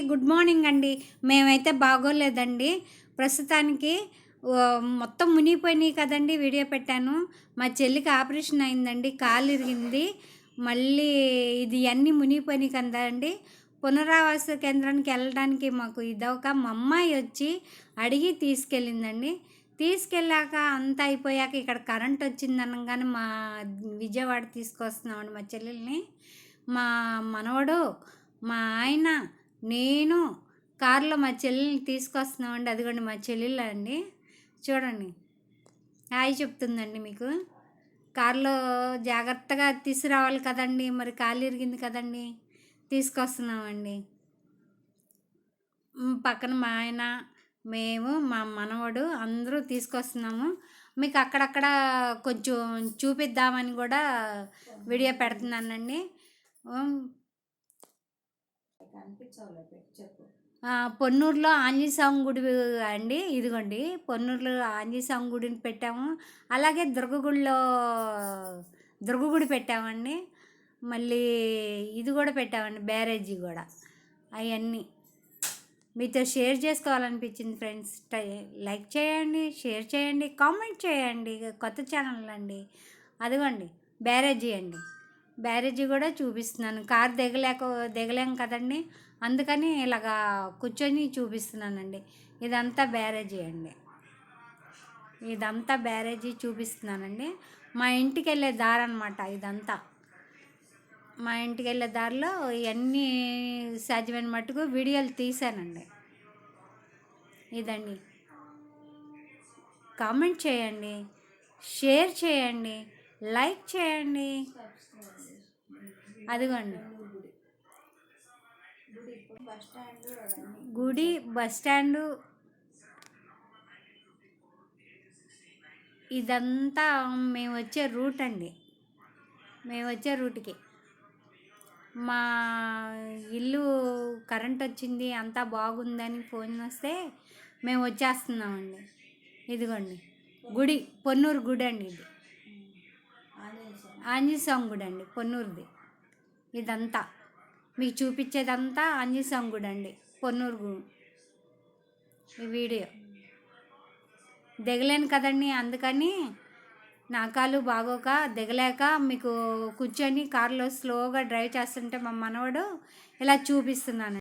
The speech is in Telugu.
గుడ్ మార్నింగ్ అండి. మేమైతే బాగోలేదండి ప్రస్తుతానికి. మొత్తం మునిగిపోయినాయి కదండి. వీడియో పెట్టాను. మా చెల్లికి ఆపరేషన్ అయిందండి, కాలు ఇరిగింది. మళ్ళీ ఇది అన్నీ మునిగిపోయినాయి కదండి. పునరావాస కేంద్రానికి వెళ్ళడానికి మాకు ఇదొక మా అమ్మాయి వచ్చి అడిగి తీసుకెళ్ళిందండి. తీసుకెళ్ళాక అంతా అయిపోయాక ఇక్కడ కరెంట్ వచ్చింది అనగానే మా విజయవాడ తీసుకొస్తున్నామండి మా చెల్లెల్ని. మా మనవడు, మా ఆయన, నేను కారులో మా చెల్లెల్ని తీసుకొస్తున్నామండి. అదిగోండి మా చెల్లెలు అండి, చూడండి హాయ్ చెప్తుందండి మీకు. కారులో జాగ్రత్తగా తీసుకురావాలి కదండి, మరి కాలు ఇరిగింది కదండి, తీసుకొస్తున్నామండి. పక్కన మా ఆయన, మేము, మా మనవడు అందరూ తీసుకొస్తున్నాము. మీకు అక్కడక్కడ కొంచెం చూపిద్దామని కూడా వీడియో పెడుతున్నానండి. పొన్నూరులో ఆంజనేయ స్వామి గుడి అండి. ఇదిగోండి పొన్నూరులో ఆంజనేయ స్వామి గుడిని పెట్టాము. అలాగే దుర్గగుడి పెట్టామండి. మళ్ళీ ఇది కూడా పెట్టామండి, బ్యారేజీ కూడా. అవన్నీ మీతో షేర్ చేసుకోవాలనిపించింది ఫ్రెండ్స్. లైక్ చేయండి, షేర్ చేయండి, కామెంట్ చేయండి. కొత్త ఛానల్ అండి. అదిగోండి బ్యారేజీ అండి. బ్యారేజీ కూడా చూపిస్తున్నాను. కార్ దిగలేం కదండి, అందుకని ఇలాగా కూర్చొని చూపిస్తున్నానండి. ఇదంతా బ్యారేజీ అండి. ఇదంతా బ్యారేజీ చూపిస్తున్నానండి. మా ఇంటికి వెళ్ళే దారి అనమాట ఇదంతా. మా ఇంటికి వెళ్ళే దారిలో ఇవన్నీ సాధ్యమైన మట్టుకు వీడియోలు తీసానండి. ఇదండి. కామెంట్ చేయండి, షేర్ చేయండి, లైక్ చేయండి. అదిగోండి గుడి, బస్ స్టాండు, ఇదంతా మేము వచ్చే రూట్ అండి. మేము వచ్చే రూట్కి మా ఇల్లు కరెంట్ వచ్చింది, అంతా బాగుందని ఫోన్ వస్తే మేము వచ్చేస్తున్నామండి. ఇదిగోండి గుడి, పొన్నూరు గుడి అండి. ఇది ఆంజనేయ స్వామి గుడి అండి, పొన్నూరుది. ఇదంతా మీకు చూపించేదంతా ఆంజనేయ స్వామి గుడి అండి, పొన్నూరు. ఈ వీడియో దిగలేను కదండి, అందుకని నా కాలు బాగోక దిగలేక మీకు కూర్చొని కారులో స్లోగా డ్రైవ్ చేస్తుంటే మా మనవడు ఇలా చూపిస్తున్నాను.